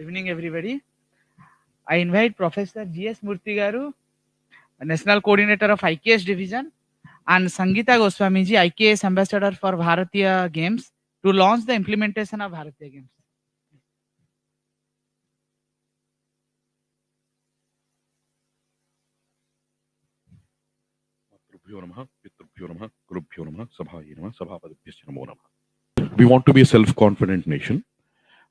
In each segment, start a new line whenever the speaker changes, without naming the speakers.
evening, everybody. I invite Professor G.S. Murthy Garu, National Coordinator of IKS Division, and Sangeeta Goswamiji, IKS Ambassador for Bharatiya Games, to launch the implementation of Bharatiya Games.
We want to be a self-confident nation.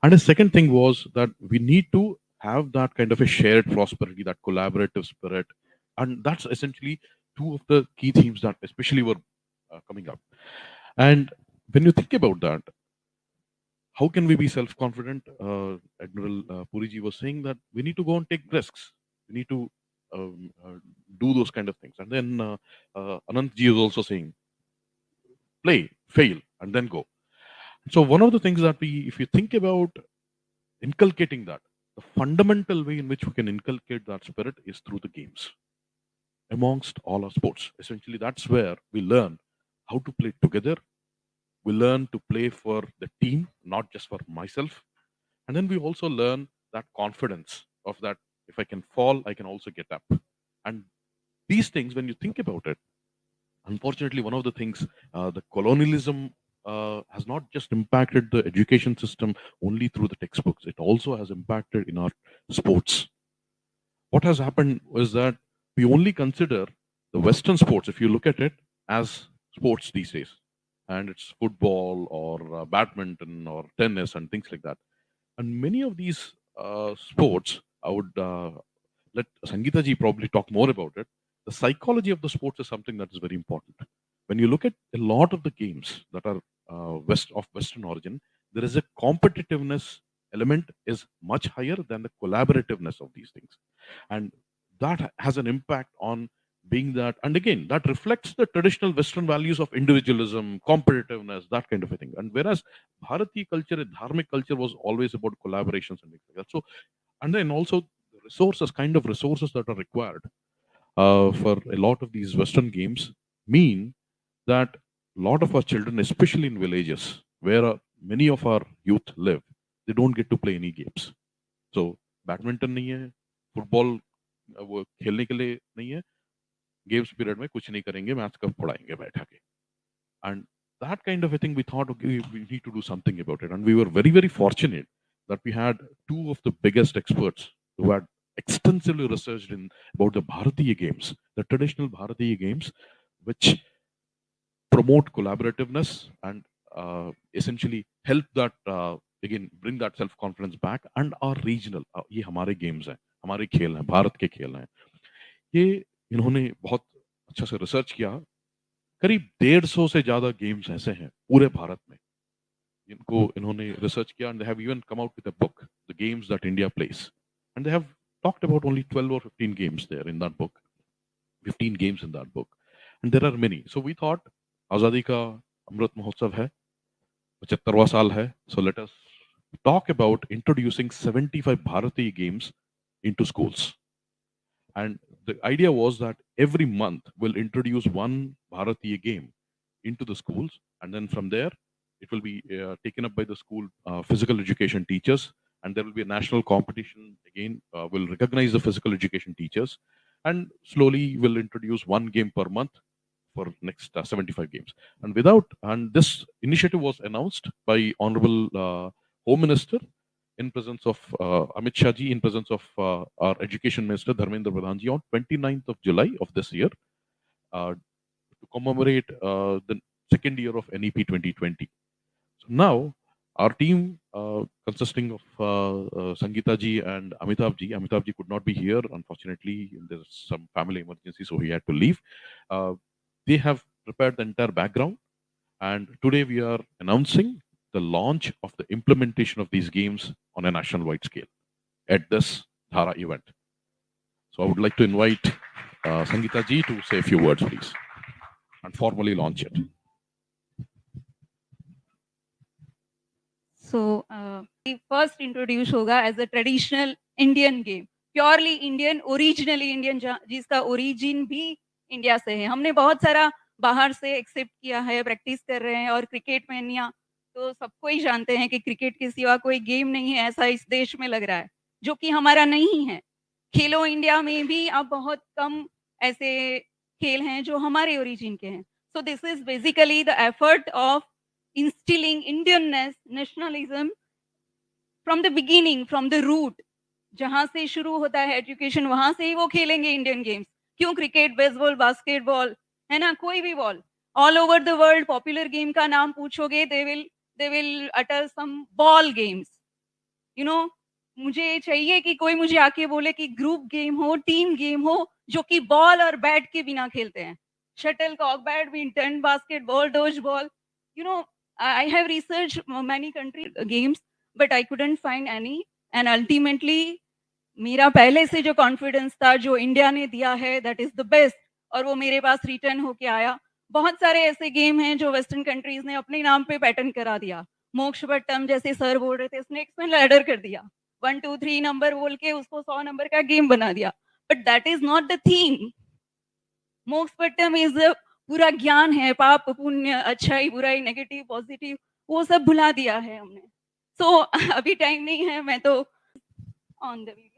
And the second thing was that we need to have that kind of a shared prosperity, that collaborative spirit. And that's essentially two of the key themes that especially were coming up. And when you think about that, how can we be self-confident? Admiral Puriji was saying that we need to go and take risks. We need to do those kind of things. And then Anant ji is also saying, play, fail, and then go. So one of the things that if you think about inculcating that, the fundamental way in which we can inculcate that spirit is through the games amongst all our sports. Essentially, that's where we learn how to play together. We learn to play for the team, not just for myself. And then we also learn that confidence of that if I can fall, I can also get up. And these things, when you think about it, unfortunately, one of the things, the colonialism has not just impacted the education system only through the textbooks, it also has impacted in our sports. What has happened is that we only consider the Western sports, if you look at it, as sports these days. And it's football or badminton or tennis and things like that. And many of these sports, I would let Sangeeta ji probably talk more about it. The psychology of the sports is something that is very important. When you look at a lot of the games that are Western origin, there is a competitiveness element is much higher than the collaborativeness of these things, and that has an impact on being that. And again, that reflects the traditional Western values of individualism, competitiveness, that kind of a thing. And whereas Bharati culture, dharmic culture was always about collaborations and things like that. So, and then also the resources, kind of resources that are required for a lot of these Western games mean that a lot of our children, especially in villages where many of our youth live, they don't get to play any games. So badminton नहीं है, football वो खेलने के लिए नहीं है, games period में कुछ नहीं करेंगे, मैच कब पढ़ाएंगे बैठा के. And that kind of a thing, we thought, okay, we need to do something about it. And we were very, very fortunate that we had two of the biggest experts who had extensively researched in about the Bharatiya games, the traditional Bharatiya games, which promote collaborativeness and essentially help that again bring that self confidence back. And our regional ये हमारे games हैं, हमारे खेल हैं, भारत के खेल हैं, ये इन्होंने बहुत अच्छा से रिसर्च किया. करीब 150 से ज्यादा गेम्स ऐसे हैं पूरे भारत में जिनको इन्होंने रिसर्च किया. And they have even come out with a book, the games that India plays, and they have talked about only 12 or 15 games there in that book, 15 games in that book, and there are many. So we thought आजादी का अमृत महोत्सव है, 75वां साल है, so let us talk about introducing 75 Bharatiya games into schools. And the idea was that every month we'll introduce one Bharatiya game into the schools, and then from there it will be taken up by the school physical education teachers, and there will be a national competition. Again, we'll recognize the physical education teachers, and slowly we'll introduce one game per month for next 75 games. And this initiative was announced by Honorable Home Minister in presence of Amit Shah ji, in presence of our Education Minister Dharmendra Pradhan ji on 29th of July of this year, to commemorate the second year of NEP 2020. So now our team, consisting of Sangeeta ji and Amitabh ji. Amitabh ji could not be here, unfortunately. There's some family emergency, so he had to leave. They have prepared the entire background, and today we are announcing the launch of the implementation of these games on a national-wide scale at this Dhara event. So I would like to invite Sangeeta ji to say a few words, please, and formally launch it.
So, first introduce होगा as a traditional Indian game, purely Indian, originally Indian, जिसका origin भी India से है. हमने बहुत सारा बाहर से एक्सेप्ट किया है, प्रैक्टिस कर रहे हैं, और क्रिकेट में या तो सबको ही जानते हैं कि क्रिकेट के सिवा कोई गेम नहीं है, ऐसा इस देश में लग रहा है, जो कि हमारा नहीं है। खेलो इंडिया में भी अब बहुत कम ऐसे खेल हैं जो हमारे ओरिजिन के हैं। So this is basically the effort of instilling Indianness, nationalism from the beginning, from the root. जहाँ से शुरू होता है एजुकेशन, वहाँ से ही वो खेलेंगे इंडियन गेम्स। क्यों क्रिकेट, बेसबॉल, बास्केटबॉल, है ना? कोई भी ball. All over the world popular game का नाम पूछोगे, they will utter some ball games. You know, मुझे चाहिए कि कोई मुझे आके बोले कि ग्रुप गेम हो, टीम गेम हो, जो कि बॉल और बैट के बिना खेलते हैं। Shuttlecock, badminton, basketball, dodge ball, you know, I have research many country games, but I couldn't find any. And ultimately मेरा पहले से जो कॉन्फिडेंस था, जो इंडिया ने दिया है, दैट इज़ द बेस्ट, और वो मेरे पास रिटर्न होके आया। बहुत सारे ऐसे गेम हैं जो वेस्टर्न कंट्रीज़ ने अपने नाम पे पैटर्न करा दिया। मोक्षपट्टम जैसे सर बोल रहे थे, स्नेक्स में लैडर कर दिया। 1, 2, 3 नंबर बोल के उसको 100 नंबर का गेम बना दिया। But that is not the theme. Mokshapatam is पूरा ज्ञान है, पाप, पुण्य, अच्छाई, बुराई, नेगेटिव, पॉजिटिव, वो सब भुला दिया है हमने। सो अभी टाइम नहीं है, मैं तो on the video.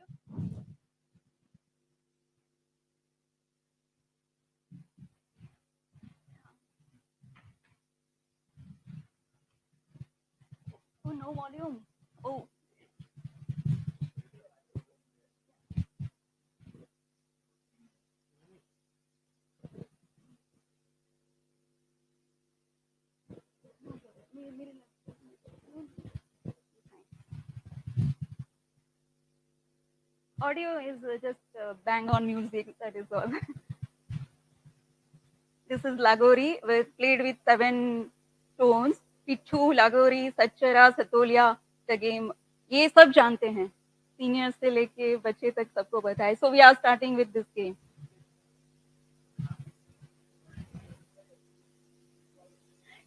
Oh, no volume. Oh. Audio is just bang on music, that is all. This is Lagori, played with 7 tones. Pichu, Lagori, Sachara, Satolia, the game. ये सब जानते हैं, सीनियर से लेके बच्चे तक सबको पता है. So we are starting with this game.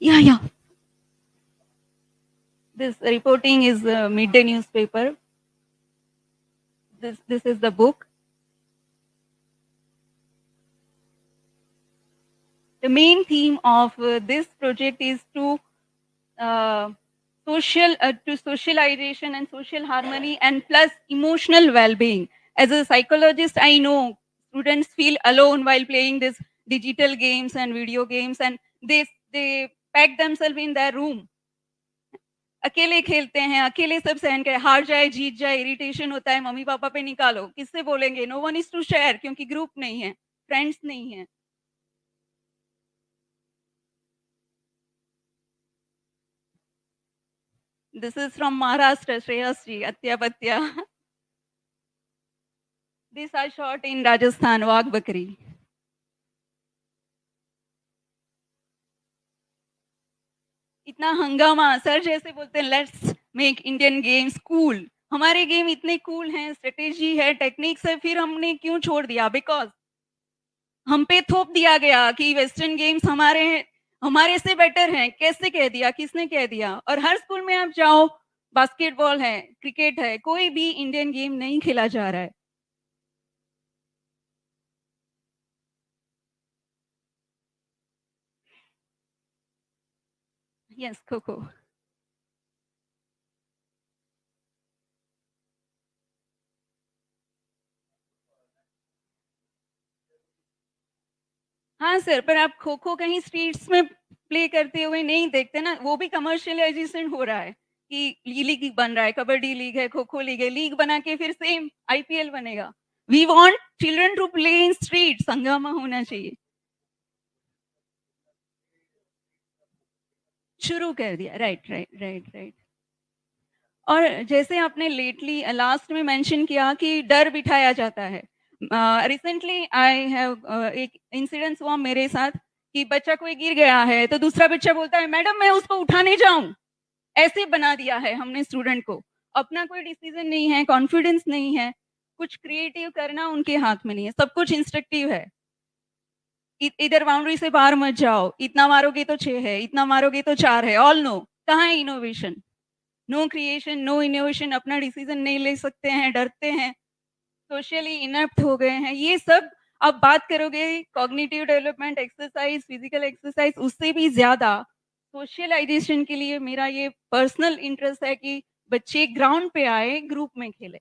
Yeah. This reporting is midday newspaper. This is the book. The main theme of this project is to socialization and social harmony, and plus emotional well-being. As a psychologist, I know students feel alone while playing this digital games and video games, and they pack themselves in their room. अकेले खेलते हैं, अकेले सब सहन करें, हार जाए, जीत जाए, इरिटेशन होता है, मम्मी पापा पे निकालो, किससे बोलेंगे? No one is to share, क्योंकि ग्रुप नहीं है, फ्रेंड्स नहीं है. This is from Maharashtra, Shreyasji, Atyapatya. This I shot in Rajasthan, Wagh Bakri. इतना हंगामा, सर जैसे बोलते हैं let's make Indian games cool. हमारे गेम इतने कूल हैं, स्ट्रेटेजी है, टेक्निक्स है, फिर हमने क्यों छोड़ दिया? बिकॉज हम पे थोप दिया गया कि वेस्टर्न गेम्स हमारे से बेटर हैं. कैसे कह दिया? किसने कह दिया? और हर स्कूल में आप जाओ, बास्केटबॉल है, क्रिकेट है, कोई भी इंडियन गेम नहीं खेला जा रहा है. यस, खो-खो. हाँ सर, पर आप खो-खो कहीं स्ट्रीट्स में प्ले करते हुए नहीं देखते ना, वो भी कमर्शियलाइज़ेशन हो रहा है कि लीग बन रहा है, कबड्डी लीग है, खो-खो लीग है, लीग बना के फिर सेम आईपीएल बनेगा. We want children to play in streets, हंगामा होना चाहिए. शुरू कर दिया, राइट. और जैसे आपने लेटली लास्ट में मेंशन किया कि डर बिठाया जाता है. रिसेंटली आई हैव एक इंसिडेंस हुआ मेरे साथ कि बच्चा कोई गिर गया है, तो दूसरा बच्चा बोलता है, मैडम मैं उसको उठाने जाऊँ. ऐसे बना दिया है हमने स्टूडेंट को. अपना कोई डिसीजन नहीं है, कॉन्फिडेंस नहीं है, कुछ क्रिएटिव करना उनके हाथ में नहीं है, सब कुछ इंस्ट्रक्टिव है. इधर बाउंड्री से बाहर मत जाओ, इतना मारोगे तो 6 है, इतना मारोगे तो 4 है. ऑल नो, कहाँ है innovation? No creation, no innovation, अपना डिसीजन नहीं ले सकते हैं, डरते हैं, सोशली इनएप्ट हो गए हैं. ये सब आप बात करोगे cognitive development exercise, physical exercise, उससे भी ज़्यादा सोशलाइजेशन के लिए मेरा ये पर्सनल इंटरेस्ट है कि बच्चे ग्राउंड पे आए, ग्रुप में खेले।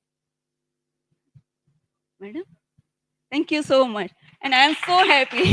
Madam, thank you so much and I am so happy.